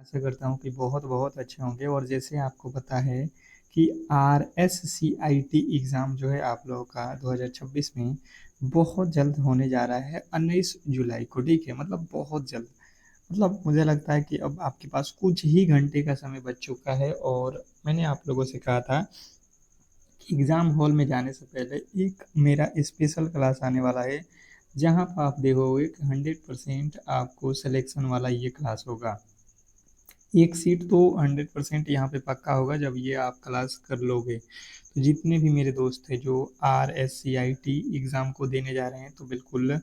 आशा करता हूँ कि बहुत बहुत अच्छे होंगे। और जैसे आपको पता है कि RSCIT एग्ज़ाम जो है आप लोगों का 2026 में बहुत जल्द होने जा रहा है, 19 जुलाई को। ठीक है, मतलब बहुत जल्द। मतलब मुझे लगता है कि अब आपके पास कुछ ही घंटे का समय बच चुका है। और मैंने आप लोगों से कहा था कि एग्ज़ाम हॉल में जाने से पहले एक मेरा स्पेशल क्लास आने वाला है, जहाँ पर आप देखोगे कि 100% आपको सिलेक्शन वाला ये क्लास होगा। एक सीट तो 100% यहाँ पे पक्का होगा जब ये आप क्लास कर लोगे। तो जितने भी मेरे दोस्त हैं जो RSCIT एग्ज़ाम को देने जा रहे हैं, तो बिल्कुल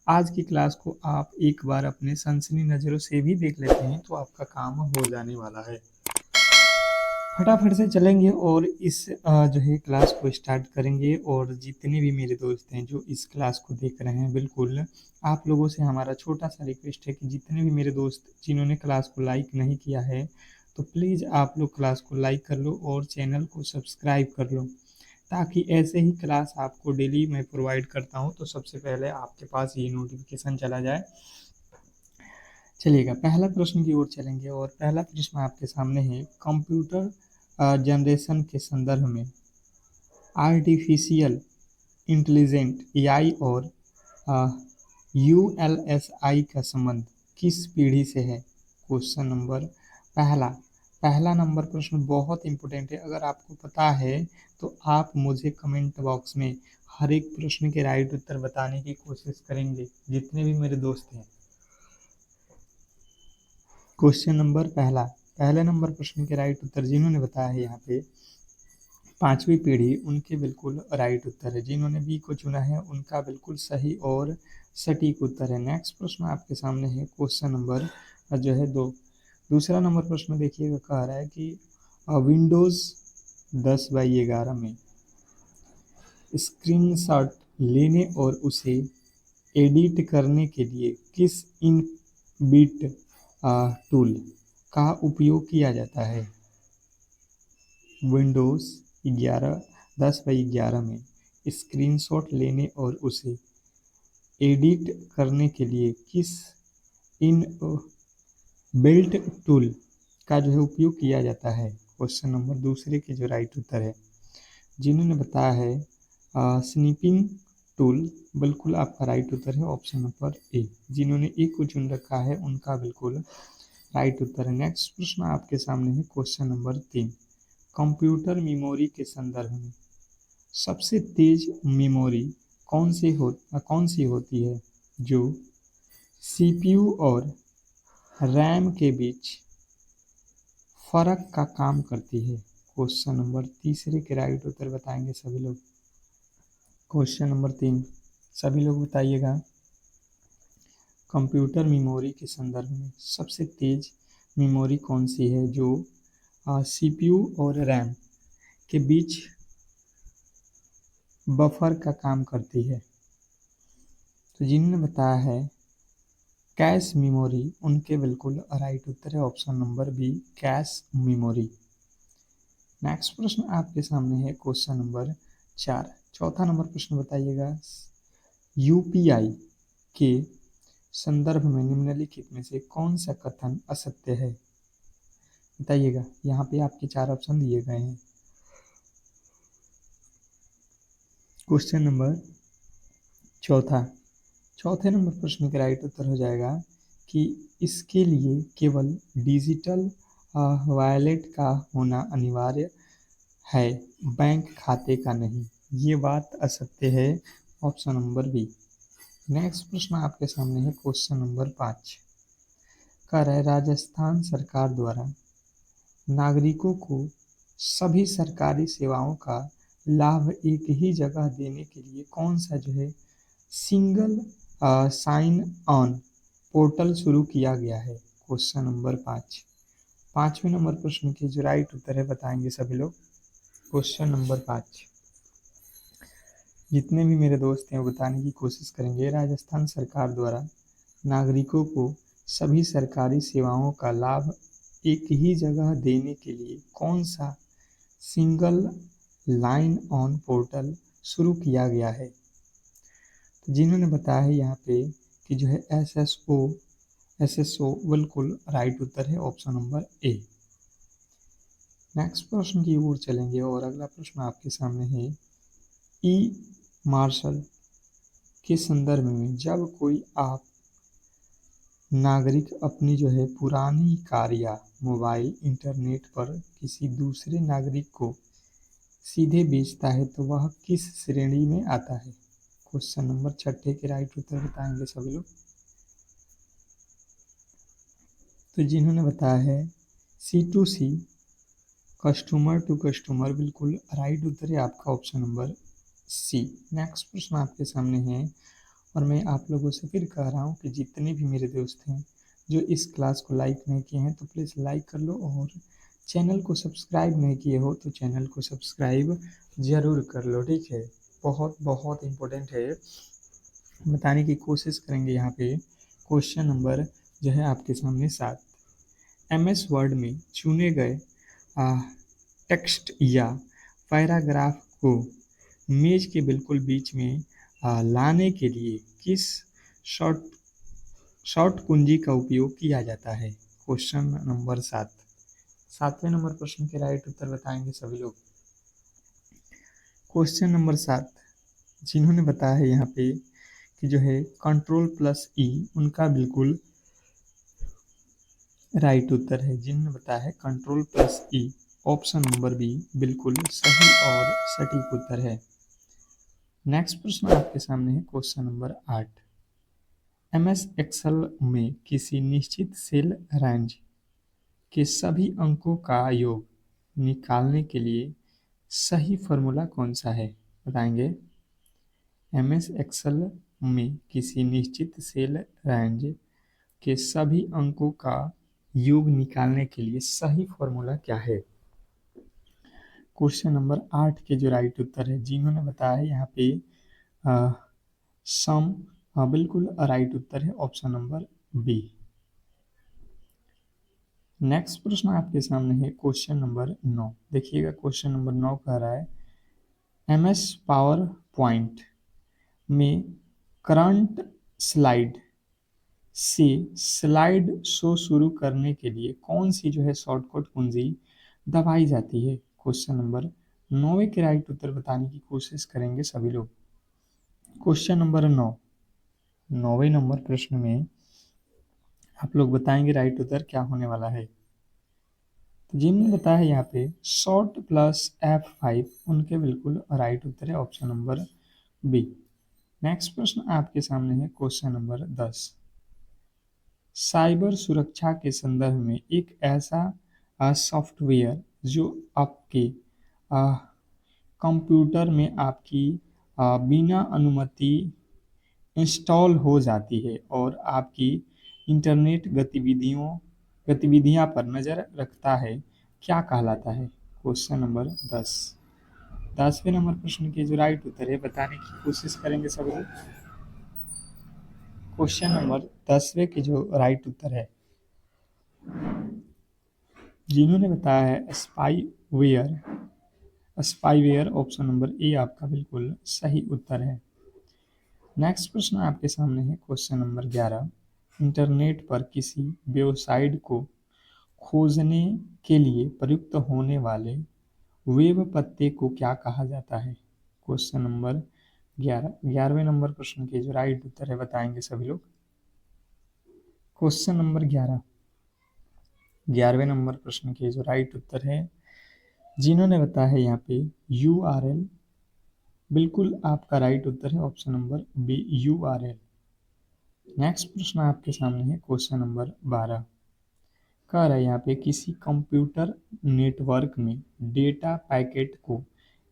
आज की क्लास को आप एक बार अपने सनसनी नज़रों से भी देख लेते हैं तो आपका काम हो जाने वाला है। फटाफट से चलेंगे और इस जो है क्लास को स्टार्ट करेंगे। और जितने भी मेरे दोस्त हैं जो इस क्लास को देख रहे हैं, बिल्कुल आप लोगों से हमारा छोटा सा रिक्वेस्ट है कि जितने भी मेरे दोस्त जिन्होंने क्लास को लाइक नहीं किया है, तो प्लीज़ आप लोग क्लास को लाइक कर लो और चैनल को सब्सक्राइब कर लो, ताकि ऐसे ही क्लास आपको डेली मैं प्रोवाइड करता हूँ तो सबसे पहले आपके पास ये नोटिफिकेशन चला जाए। चलिएगा, पहला प्रश्न की ओर चलेंगे। और पहला प्रश्न आपके सामने है, कंप्यूटर जनरेशन के संदर्भ में आर्टिफिशियल इंटेलिजेंट AI और ULSI का संबंध किस पीढ़ी से है? क्वेश्चन नंबर पहला पहला नंबर प्रश्न बहुत इंपॉर्टेंट है। अगर आपको पता है तो आप मुझे कमेंट बॉक्स में हर एक प्रश्न के राइट उत्तर बताने की कोशिश करेंगे, जितने भी मेरे दोस्त हैं। क्वेश्चन नंबर पहले नंबर प्रश्न के राइट उत्तर जिन्होंने बताया है यहाँ पे पांचवी पीढ़ी, उनके बिल्कुल राइट उत्तर है। जिन्होंने बी को चुना है उनका बिल्कुल सही और सटीक उत्तर है। नेक्स्ट प्रश्न आपके सामने है, क्वेश्चन नंबर जो है दूसरा नंबर प्रश्न देखिएगा, कह रहा है कि विंडोज़ 10/11 में स्क्रीनशॉट लेने और उसे एडिट करने के लिए किस इनबिल्ट टूल का उपयोग किया जाता है? विंडोज़ 10/11 में स्क्रीनशॉट लेने और उसे एडिट करने के लिए किस इनबिल्ट टूल का जो है उपयोग किया जाता है? क्वेश्चन नंबर दूसरे के जो राइट उत्तर है, जिन्होंने बताया है स्नीपिंग टूल, बिल्कुल आपका राइट उत्तर है ऑप्शन नंबर ए। जिन्होंने ए को चुन रखा है उनका बिल्कुल राइट उत्तर है। नेक्स्ट प्रश्न आपके सामने है, क्वेश्चन नंबर 3, कंप्यूटर मेमोरी के संदर्भ में सबसे तेज मेमोरी कौन सी होती है जो CPU और रैम के बीच फर्क का काम करती है? क्वेश्चन नंबर तीसरे के राइट उत्तर बताएंगे सभी लोग। क्वेश्चन नंबर 3 सभी लोग बताइएगा, कंप्यूटर मेमोरी के संदर्भ में सबसे तेज मेमोरी कौन सी है जो CPU और रैम के बीच बफर का काम करती है? तो जिन्होंने बताया है कैश मेमोरी, उनके बिल्कुल राइट उत्तर है option number B, cache memory. Next प्रश्न आपके सामने है, क्वेश्चन नंबर 4, चौथा नंबर प्रश्न बताइएगा, UPI के संदर्भ में निम्नलिखित में से कौन सा कथन असत्य है? बताइएगा, यहाँ पे आपके 4 ऑप्शन दिए गए हैं। क्वेश्चन नंबर चौथे नंबर प्रश्न का राइट उत्तर हो जाएगा कि इसके लिए केवल डिजिटल वॉलेट का होना अनिवार्य है, बैंक खाते का नहीं। ये बात असत्य है, ऑप्शन नंबर बी। नेक्स्ट प्रश्न आपके सामने है, क्वेश्चन नंबर 5, कह रहा है राजस्थान सरकार द्वारा नागरिकों को सभी सरकारी सेवाओं का लाभ एक ही जगह देने के लिए कौन सा जो है सिंगल साइन ऑन पोर्टल शुरू किया गया है? क्वेश्चन नंबर 5, 5वें नंबर प्रश्न के जो राइट उत्तर है बताएंगे सभी लोग। क्वेश्चन नंबर 5, जितने भी मेरे दोस्त हैं वो बताने की कोशिश करेंगे। राजस्थान सरकार द्वारा नागरिकों को सभी सरकारी सेवाओं का लाभ एक ही जगह देने के लिए कौन सा सिंगल लाइन ऑन पोर्टल शुरू किया गया है? तो जिन्होंने बताया है यहाँ पे कि जो है SSO SSO बिल्कुल राइट उत्तर है ऑप्शन नंबर ए। नेक्स्ट प्रश्न की ओर चलेंगे और अगला प्रश्न आपके सामने है ई मार्शल के संदर्भ में जब कोई आप नागरिक अपनी जो है पुरानी कार या मोबाइल इंटरनेट पर किसी दूसरे नागरिक को सीधे बेचता है तो वह किस श्रेणी में आता है? क्वेश्चन नंबर 6 के राइट उत्तर बताएंगे सभी लोग। तो जिन्होंने बताया है C2C कस्टमर टू कस्टमर बिल्कुल राइट उत्तर है आपका ऑप्शन नंबर सी। नेक्स्ट प्रश्न आपके सामने है और मैं आप लोगों से फिर कह रहा हूँ कि जितने भी मेरे दोस्त हैं जो इस क्लास को लाइक नहीं किए हैं तो प्लीज़ लाइक कर लो, और चैनल को सब्सक्राइब नहीं किए हो तो चैनल को सब्सक्राइब ज़रूर कर लो, ठीक है। बहुत बहुत इम्पोर्टेंट है, बताने की कोशिश करेंगे यहाँ पे। क्वेश्चन नंबर जो है आपके सामने 7, MS वर्ड में चुने गए टेक्स्ट या पैराग्राफ को मेज के बिल्कुल बीच में लाने के लिए किस शॉर्ट शॉर्ट कुंजी का उपयोग किया जाता है? क्वेश्चन नंबर 7, 7वें नंबर प्रश्न के राइट उत्तर बताएंगे सभी लोग। क्वेश्चन नंबर 7 जिन्होंने बताया है यहाँ पे कि जो है Ctrl+E उनका बिल्कुल राइट उत्तर है। जिन्होंने बताया है Ctrl+E ऑप्शन नंबर बी बिल्कुल सही और सटीक उत्तर है। नेक्स्ट प्रश्न आपके सामने है क्वेश्चन नंबर 8, MS एक्सेल में किसी निश्चित सेल रेंज के सभी अंकों का योग निकालने के लिए सही फॉर्मूला कौन सा है? बताएंगे। MS एक्सेल में किसी निश्चित सेल रेंज के सभी अंकों का योग निकालने के लिए सही फॉर्मूला क्या है? क्वेश्चन नंबर 8 के जो राइट उत्तर है जिन्होंने बताया है यहाँ पे सम, बिल्कुल राइट उत्तर है ऑप्शन नंबर बी। नेक्स्ट प्रश्न आपके सामने है क्वेश्चन नंबर 9। देखिएगा क्वेश्चन नंबर 9 कह रहा है MS पावर पॉइंट में करंट स्लाइड से स्लाइड शो शुरू करने के लिए कौन सी जो है शॉर्टकट कुंजी दबाई जाती है? क्वेश्चन नंबर 9 के राइट उत्तर बताने की कोशिश करेंगे सभी लोग। क्वेश्चन नंबर 9, 9वें नंबर प्रश्न में आप लोग बताएंगे राइट उत्तर क्या होने वाला है। तो जिन्होंने बताया है यहाँ पे Shift+F5 उनके बिल्कुल राइट उत्तर है ऑप्शन नंबर बी। नेक्स्ट प्रश्न आपके सामने है क्वेश्चन नंबर 10, साइबर सुरक्षा के संदर्भ में एक ऐसा सॉफ्टवेयर जो आपके कंप्यूटर में आपकी बिना अनुमति इंस्टॉल हो जाती है और आपकी इंटरनेट गतिविधियां पर नज़र रखता है, क्या कहलाता है? क्वेश्चन नंबर 10, 10वें नंबर प्रश्न के जो राइट उत्तर है बताने की कोशिश करेंगे सब लोग। क्वेश्चन नंबर 10वें के जो राइट उत्तर है जिन्होंने बताया है स्पाईवेयर ऑप्शन नंबर ए आपका बिल्कुल सही उत्तर है। नेक्स्ट प्रश्न आपके सामने है क्वेश्चन नंबर 11, इंटरनेट पर किसी वेबसाइट को खोजने के लिए प्रयुक्त होने वाले वेब पते को क्या कहा जाता है? क्वेश्चन नंबर 11, 11वें नंबर प्रश्न के जो राइट उत्तर है बताएंगे सभी लोग। क्वेश्चन नंबर 11, 11वें नंबर प्रश्न के जो राइट उत्तर है जिन्होंने बताया है यहाँ पे URL बिल्कुल आपका राइट उत्तर है option number B URL। Next प्रश्न आपके सामने है क्वेश्चन नंबर 12, कह रहा है यहाँ पे किसी कंप्यूटर नेटवर्क में डेटा पैकेट को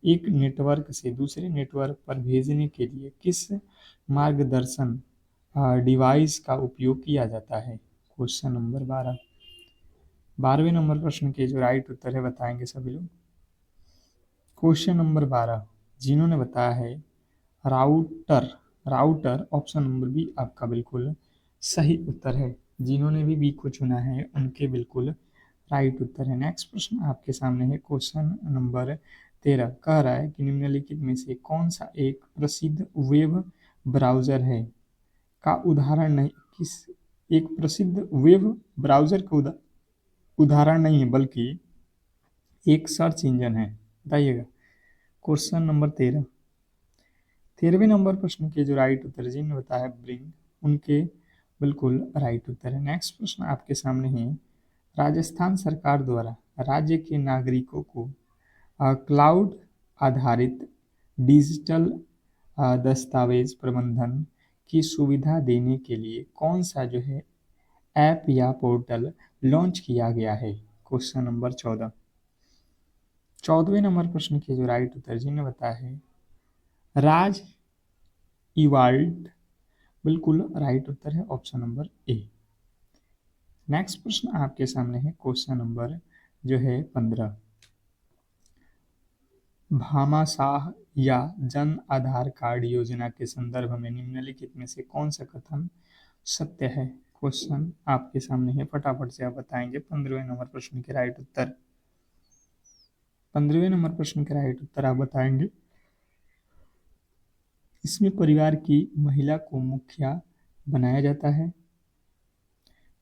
एक नेटवर्क से दूसरे नेटवर्क पर भेजने के लिए किस मार्गदर्शन डिवाइस का उपयोग किया जाता है? क्वेश्चन नंबर 12, 12वें नंबर प्रश्न के जो राइट उत्तर है बताएंगे सभी लोग। क्वेश्चन नंबर 12 जिन्होंने बताया है राउटर ऑप्शन नंबर बी आपका बिल्कुल सही उत्तर है। जिन्होंने भी बी को चुना है उनके बिल्कुल राइट उत्तर है। नेक्स्ट प्रश्न आपके सामने है क्वेश्चन नंबर 13, कह रहा है कि निम्नलिखित में से कौन सा एक प्रसिद्ध वेब ब्राउज़र है का उदाहरण नहीं, एक प्रसिद्ध वेब ब्राउज़र का उदाहरण नहीं है, बल्कि एक सर्च इंजन है। बताइएगा। Question number 13। 13वें नंबर प्रश्न के जो राइट उत्तर जिन्होंने बताया ब्रिंग, उनके बिल्कुल राइट उत्तर है। नेक्स्ट प्रश्न आपके सामने है, राजस्थान सरकार द्वारा राज्य के नागरिकों को क्लाउड आधारित डिजिटल दस्तावेज प्रबंधन की सुविधा देने के लिए कौन सा जो है ऐप या पोर्टल लॉन्च किया गया है। Question number 14। 14वें नंबर प्रश्न के जो राइट उत्तर जिन्होंने बताया है राज इवाल्ट, बिल्कुल राइट उत्तर है ऑप्शन नंबर ए। नेक्स्ट प्रश्न आपके सामने है क्वेश्चन नंबर जो है 15। भामाशाह या जन आधार कार्ड योजना के संदर्भ में निम्नलिखित में से कौन सा कथन सत्य है। क्वेश्चन आपके सामने है, फटाफट से आप बताएंगे 15वें नंबर प्रश्न के राइट उत्तर। 15वें नंबर प्रश्न के राइट उत्तर आप बताएंगे। इसमें परिवार की महिला को मुखिया बनाया जाता है,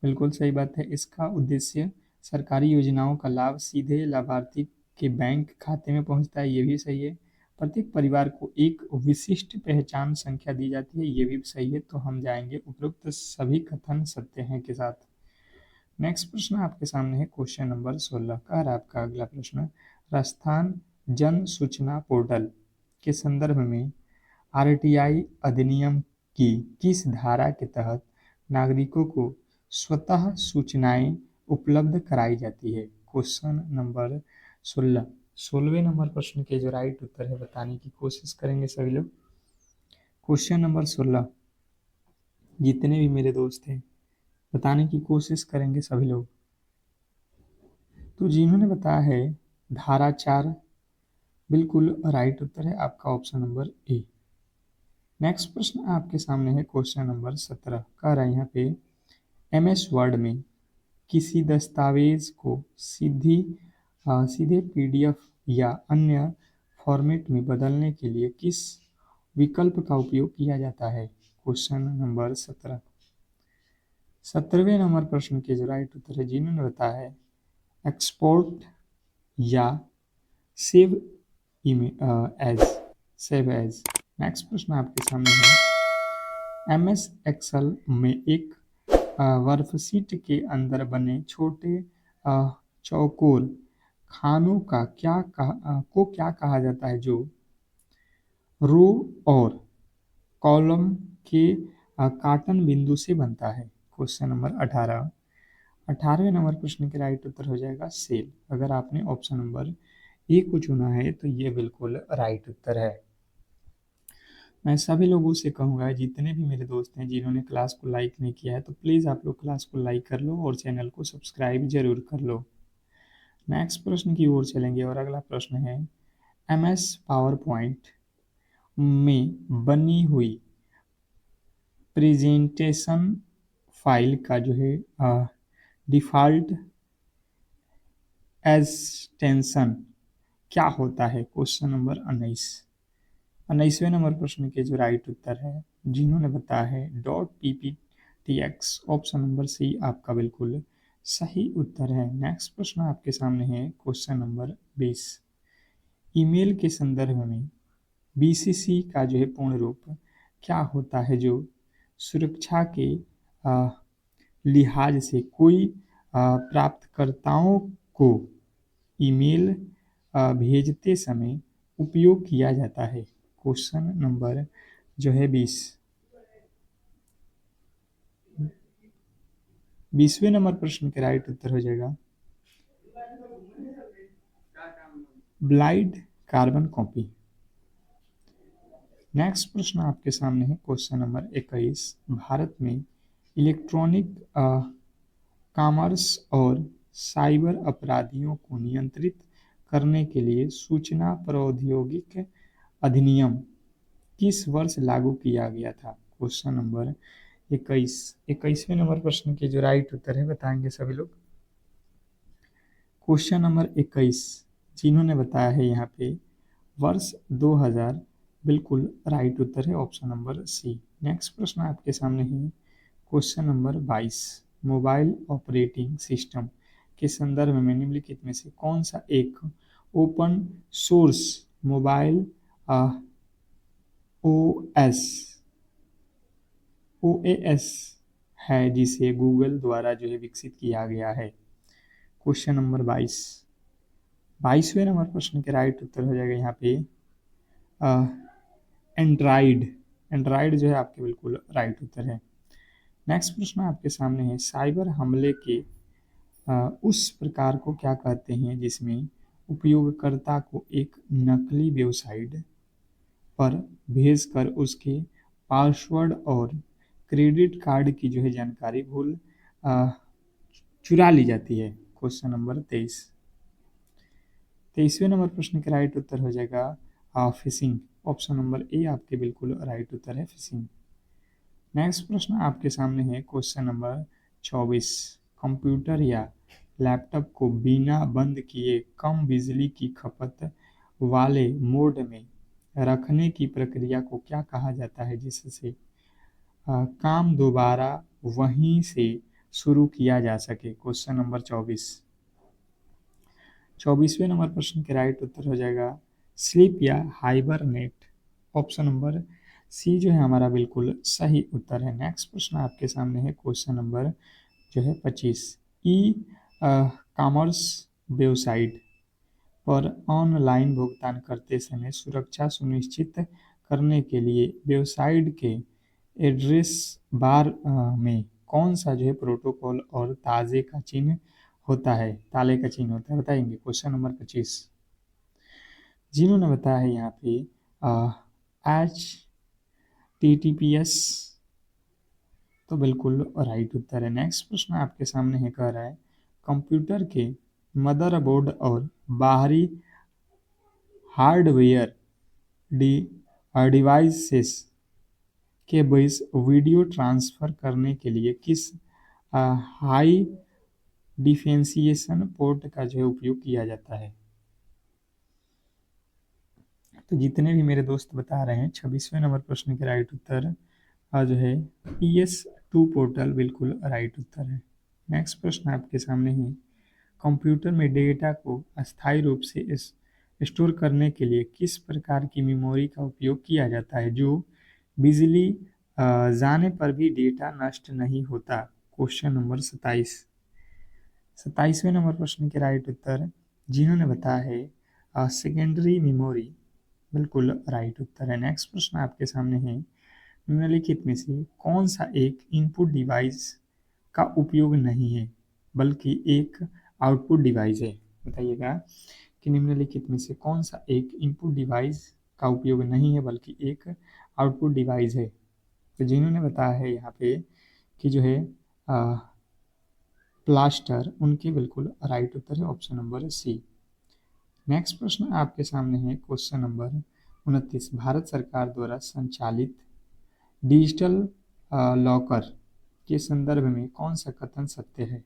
बिल्कुल सही बात है। इसका उद्देश्य सरकारी योजनाओं का लाभ सीधे लाभार्थी के बैंक खाते में पहुंचता है, ये भी सही है। प्रत्येक परिवार को एक विशिष्ट पहचान संख्या दी जाती है, ये भी सही है। तो हम जाएंगे उपरोक्त सभी कथन सत्य हैं के साथ। नेक्स्ट प्रश्न आपके सामने है क्वेश्चन नंबर 16 का। और आपका अगला प्रश्न, राजस्थान जन सूचना पोर्टल के संदर्भ में आरटीआई अधिनियम की किस धारा के तहत नागरिकों को स्वतः सूचनाएं उपलब्ध कराई जाती है। Question number 16। 16वें नंबर प्रश्न के जो राइट उत्तर है बताने की कोशिश करेंगे सभी लोग। क्वेश्चन नंबर 16, जितने भी मेरे दोस्त हैं बताने की कोशिश करेंगे सभी लोग। तो जिन्होंने बताया है धारा 4, बिल्कुल राइट उत्तर है आपका ऑप्शन नंबर ए। नेक्स्ट प्रश्न आपके सामने है क्वेश्चन नंबर 17 कह रहा है यहाँ पे एमएस वर्ड में किसी दस्तावेज को सीधे पीडीएफ या अन्य फॉर्मेट में बदलने के लिए किस विकल्प का उपयोग किया जाता है। Question number 17। 17वें नंबर प्रश्न के जो राइट उत्तर है जिन्होंने बताया है एक्सपोर्ट या save as save as. Next प्रश्न आपके सामने है एमएस एक्सेल में एक वर्कशीट के अंदर बने छोटे चौकोर खानों का क्या कहा जाता है जो रो और कॉलम के काटन बिंदु से बनता है। Question number 18। 18वें नंबर प्रश्न के राइट उत्तर हो जाएगा सेल। अगर आपने ऑप्शन नंबर ए को चुना है तो ये बिल्कुल राइट उत्तर है। मैं सभी लोगों से कहूँगा जितने भी मेरे दोस्त हैं जिन्होंने क्लास को लाइक नहीं किया है तो प्लीज़ आप लोग क्लास को लाइक कर लो और चैनल को सब्सक्राइब जरूर कर लो। नेक्स्ट प्रश्न की ओर चलेंगे और अगला प्रश्न है एमएस पावर पॉइंट में बनी हुई प्रेजेंटेशन फाइल का जो है डिफ़ॉल्ट एक्सटेंशन क्या होता है। Question number 19। 19वें नंबर प्रश्न के जो राइट उत्तर है जिन्होंने बताया है .pptx, ऑप्शन नंबर सी आपका बिल्कुल सही उत्तर है। नेक्स्ट प्रश्न आपके सामने है क्वेश्चन नंबर 20। ईमेल के संदर्भ में बीसीसी का जो है पूर्ण रूप क्या होता है जो सुरक्षा के लिहाज से कोई प्राप्तकर्ताओं को ईमेल भेजते समय उपयोग किया जाता है। क्वेश्चन नंबर जो है 20वें नंबर प्रश्न के राइट उत्तर हो जाएगा ब्लाइंड कार्बन कॉपी। नेक्स्ट प्रश्न आपके सामने है क्वेश्चन नंबर 21। भारत में इलेक्ट्रॉनिक कॉमर्स और साइबर अपराधियों को नियंत्रित करने के लिए सूचना प्रौद्योगिकी अधिनियम किस वर्ष लागू किया गया था। Question number 21। 21वें नंबर प्रश्न के जो राइट उत्तर है बताएंगे सभी लोग। क्वेश्चन नंबर 21 जिन्होंने बताया है यहाँ पे वर्ष 2000, बिल्कुल राइट उत्तर है ऑप्शन नंबर सी। नेक्स्ट प्रश्न आपके सामने है question number 22, mobile operating system के संदर्भ में निम्नलिखित में से कौन सा एक open source mobile OS OS है जिसे गूगल द्वारा जो है विकसित किया गया है? क्वेश्चन नंबर 22, 22वें नंबर प्रश्न के राइट उत्तर हो जाएगा यहाँ पे एंड्राइड। एंड्राइड जो है आपके बिल्कुल राइट उत्तर है। नेक्स्ट प्रश्न आपके सामने है, साइबर हमले के उस प्रकार को क्या कहते हैं जिसमें उपयोगकर्ता को एक नकली वेबसाइट पर भेजकर उसके पासवर्ड और क्रेडिट कार्ड की जो है जानकारी चुरा ली जाती है? क्वेश्चन नंबर 23, 23वें नंबर प्रश्न का राइट उत्तर हो जाएगा फिशिंग। ऑप्शन नंबर ए आपके बिल्कुल राइट उत्तर है, फिशिंग। नेक्स्ट प्रश्न आपके सामने है क्वेश्चन नंबर 24, कंप्यूटर या लैपटॉप को बिना बंद किए कम बिजली की खपत वाले मोड में रखने की प्रक्रिया को क्या कहा जाता है जिससे काम दोबारा वहीं से शुरू किया जा सके? क्वेश्चन नंबर 24, 24वें नंबर प्रश्न के राइट उत्तर हो जाएगा स्लीप या हाइबरनेट। ऑप्शन नंबर सी जो है हमारा बिल्कुल सही उत्तर है। नेक्स्ट प्रश्न आपके सामने है क्वेश्चन नंबर जो है 25, ई कॉमर्स वेबसाइट पर ऑनलाइन भुगतान करते समय सुरक्षा सुनिश्चित करने के लिए वेबसाइट के एड्रेस बार में कौन सा जो है प्रोटोकॉल और ताले का चिन्ह होता है, बताएंगे? क्वेश्चन नंबर 25, जिन्होंने बताया है यहाँ पे HTTPS, तो बिल्कुल राइट उत्तर है। नेक्स्ट प्रश्न आपके सामने है, कह रहा है कंप्यूटर के मदरबोर्ड और बाहरी हार्डवेयर डिवाइसेस के बीच वीडियो ट्रांसफर करने के लिए किस हाई डिफरेंशिएशन पोर्ट का जो है उपयोग किया जाता है? तो जितने भी मेरे दोस्त बता रहे हैं 26वें नंबर प्रश्न के राइट उत्तर जो है PS2 पोर्टल बिल्कुल राइट उत्तर है। नेक्स्ट प्रश्न आपके सामने है, कंप्यूटर में डेटा को अस्थायी रूप से स्टोर करने के लिए किस प्रकार की मेमोरी का उपयोग किया जाता है जो बिजली जाने पर भी डेटा नष्ट नहीं होता? क्वेश्चन नंबर 27, 27वें नंबर प्रश्न के राइट उत्तर जिन्होंने बताया है सेकेंडरी मेमोरी, बिल्कुल राइट उत्तर है। नेक्स्ट प्रश्न आपके सामने है, निम्नलिखित में से कौन सा एक इनपुट डिवाइस का उपयोग नहीं है बल्कि एक आउटपुट डिवाइस है? बताइएगा कि निम्नलिखित में से कौन सा एक इनपुट डिवाइस का उपयोग नहीं है बल्कि एक आउटपुट डिवाइस है? तो जिन्होंने बताया है यहाँ पे कि जो है प्लास्टर, उनके बिल्कुल राइट उत्तर है, ऑप्शन नंबर सी। नेक्स्ट प्रश्न आपके सामने है क्वेश्चन नंबर 29, भारत सरकार द्वारा संचालित डिजिटल लॉकर के संदर्भ में कौन सा कथन सत्य है?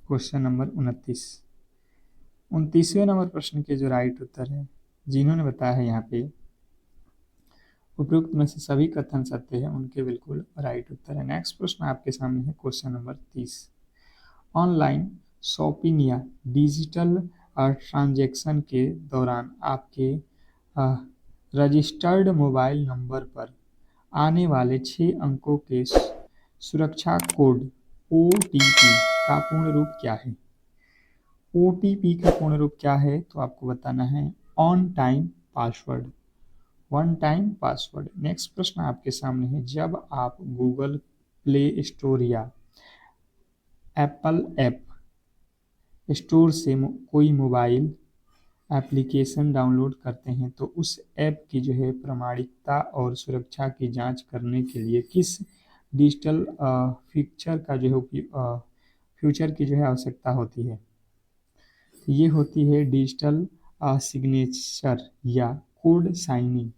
क्वेश्चन नंबर 29, 29वें नंबर प्रश्न के जो राइट उत्तर है जिन्होंने बताया है यहाँ पे उपयुक्त में से सभी कथन सत्य है, उनके बिल्कुल राइट उत्तर है। नेक्स्ट प्रश्न आपके सामने है क्वेश्चन नंबर 30, ऑनलाइन शॉपिंग या डिजिटल ट्रांजैक्शन के दौरान आपके रजिस्टर्ड मोबाइल नंबर पर आने वाले 6 अंकों के सुरक्षा कोड OTP का पूर्ण रूप क्या है? OTP का पूर्ण रूप क्या है तो आपको बताना है on time password, one time password. Next प्रश्न आपके सामने है, जब आप गूगल प्ले स्टोर या एप्पल ऐप स्टोर से कोई मोबाइल एप्लीकेशन डाउनलोड करते हैं तो उस ऐप की जो है प्रामाणिकता और सुरक्षा की जांच करने के लिए किस डिजिटल फ्यूचर की जो है आवश्यकता होती है? ये होती है डिजिटल सिग्नेचर या कोड साइनिंग।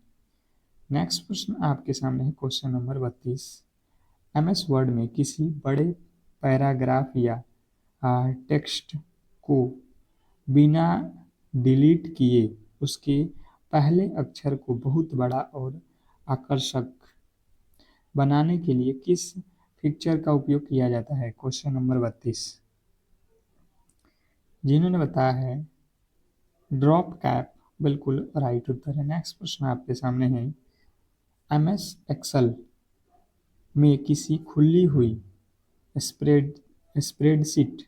नेक्स्ट प्रश्न आपके सामने है क्वेश्चन नंबर 32, MS वर्ड में किसी बड़े पैराग्राफ या टेक्स्ट को बिना डिलीट किए उसके पहले अक्षर को बहुत बड़ा और आकर्षक बनाने के लिए किस पिक्चर का उपयोग किया जाता है? Question number 32। जिन्होंने बताया है ड्रॉप कैप, बिल्कुल राइट उत्तर है। नेक्स्ट प्रश्न आपके सामने है, एमएस एक्सेल में किसी खुली हुई स्प्रेड स्प्रेडशीट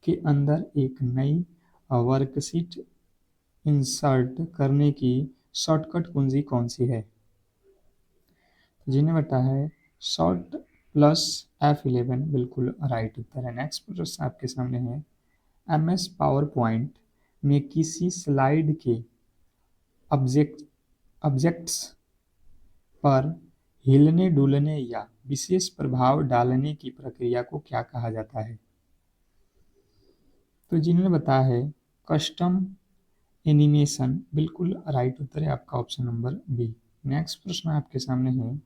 के अंदर एक नई वर्कशीट इंसर्ट करने की शॉर्टकट कुंजी कौन सी है? जिन्हें बता है शॉर्ट प्लस F11, बिल्कुल राइट उत्तर है। नेक्स्ट प्रश्न आपके सामने है, MS पावर पॉइंट में किसी स्लाइड के ऑब्जेक्ट्स पर हिलने डुलने या विशेष प्रभाव डालने की प्रक्रिया को क्या कहा जाता है? तो जिन्होंने बताया है कस्टम एनिमेशन, बिल्कुल राइट उत्तर है आपका ऑप्शन नंबर बी। नेक्स्ट प्रश्न आपके सामने है,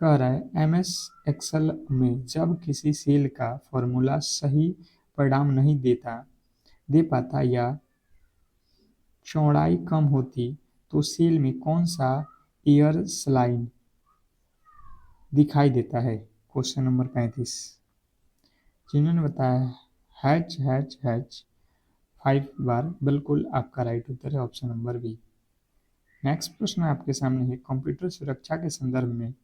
कह रहा है एमएस एक्सेल में जब किसी सेल का फॉर्मूला सही परिणाम नहीं दे पाता या चौड़ाई कम होती तो सेल में कौन सा एयर स्लाइन दिखाई देता है? Question number 35। जिन्होंने बताया हैच हैच हैच 5 बार, बिल्कुल आपका राइट उत्तर है ऑप्शन नंबर बी। नेक्स्ट प्रश्न आपके सामने है, कंप्यूटर सुरक्षा के संदर्भ में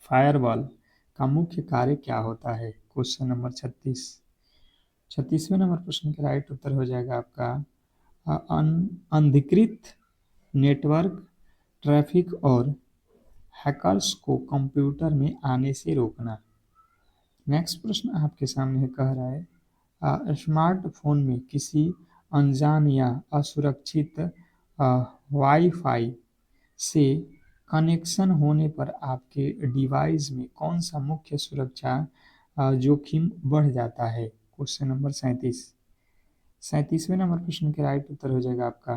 फायरवॉल का मुख्य कार्य क्या होता है? Question number 36। 36वें नंबर प्रश्न का राइट उत्तर हो जाएगा आपका अनधिकृत नेटवर्क ट्रैफिक और हैकर्स को कंप्यूटर में आने से रोकना। नेक्स्ट प्रश्न आपके सामने है, कह रहा है स्मार्टफोन में किसी अनजान या असुरक्षित वाईफाई से कनेक्शन होने पर आपके डिवाइस में कौन सा मुख्य सुरक्षा जोखिम बढ़ जाता है? Question number 37। 37वें नंबर प्रश्न के राइट उत्तर हो जाएगा आपका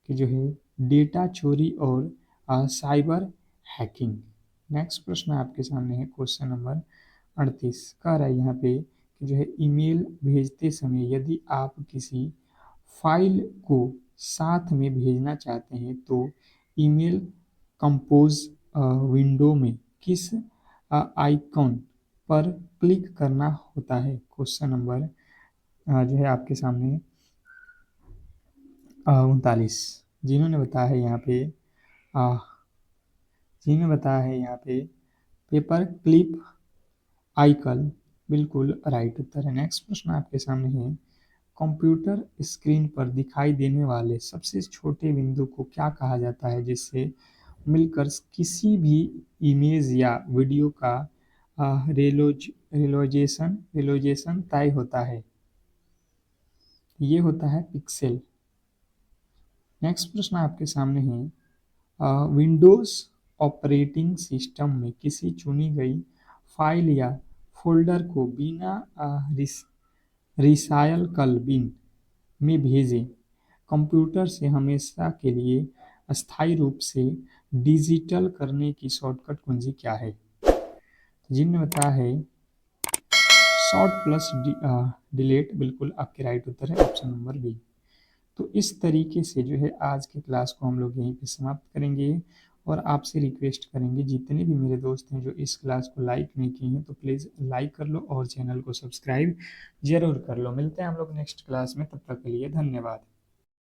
कि जो है डेटा चोरी और साइबर हैकिंग। नेक्स्ट प्रश्न आपके सामने है, क्वेश्चन नंबर 38। कह रहा है यहाँ पे कि जो है ईमेल भेजते समय यदि आप किसी फाइल को साथ में भेजना चाहते हैं तो ईमेल कंपोज विंडो में किस आइकॉन पर क्लिक करना होता है? क्वेश्चन नंबर जो है आपके सामने 39। जिन्होंने बताया है यहाँ पे पेपर क्लिप आइकन, बिल्कुल राइट उत्तर है। नेक्स्ट प्रश्न आपके सामने है, कंप्यूटर स्क्रीन पर दिखाई देने वाले सबसे छोटे बिंदु को क्या कहा जाता है जिससे मिलकर किसी भी इमेज या वीडियो का रेलोजेशन तय होता है? ये होता है पिक्सेल। नेक्स्ट प्रश्न आपके सामने है, विंडोज ऑपरेटिंग सिस्टम में किसी चुनी गई फाइल या फोल्डर को बिना रिसाइकल बिन में भेजें, कंप्यूटर से हमेशा के लिए अस्थायी रूप से डिजिटल करने की शॉर्टकट कुंजी क्या है? जिन्होंने बताया है शॉर्ट प्लस डिलीट, बिल्कुल आपके राइट उत्तर है ऑप्शन नंबर बी। तो इस तरीके से जो है आज की क्लास को हम लोग यहीं पे समाप्त करेंगे और आपसे रिक्वेस्ट करेंगे जितने भी मेरे दोस्त हैं जो इस क्लास को लाइक नहीं किए हैं तो प्लीज़ लाइक कर लो और चैनल को सब्सक्राइब जरूर कर लो। मिलते हैं हम लोग नेक्स्ट क्लास में, तब तक के लिए धन्यवाद।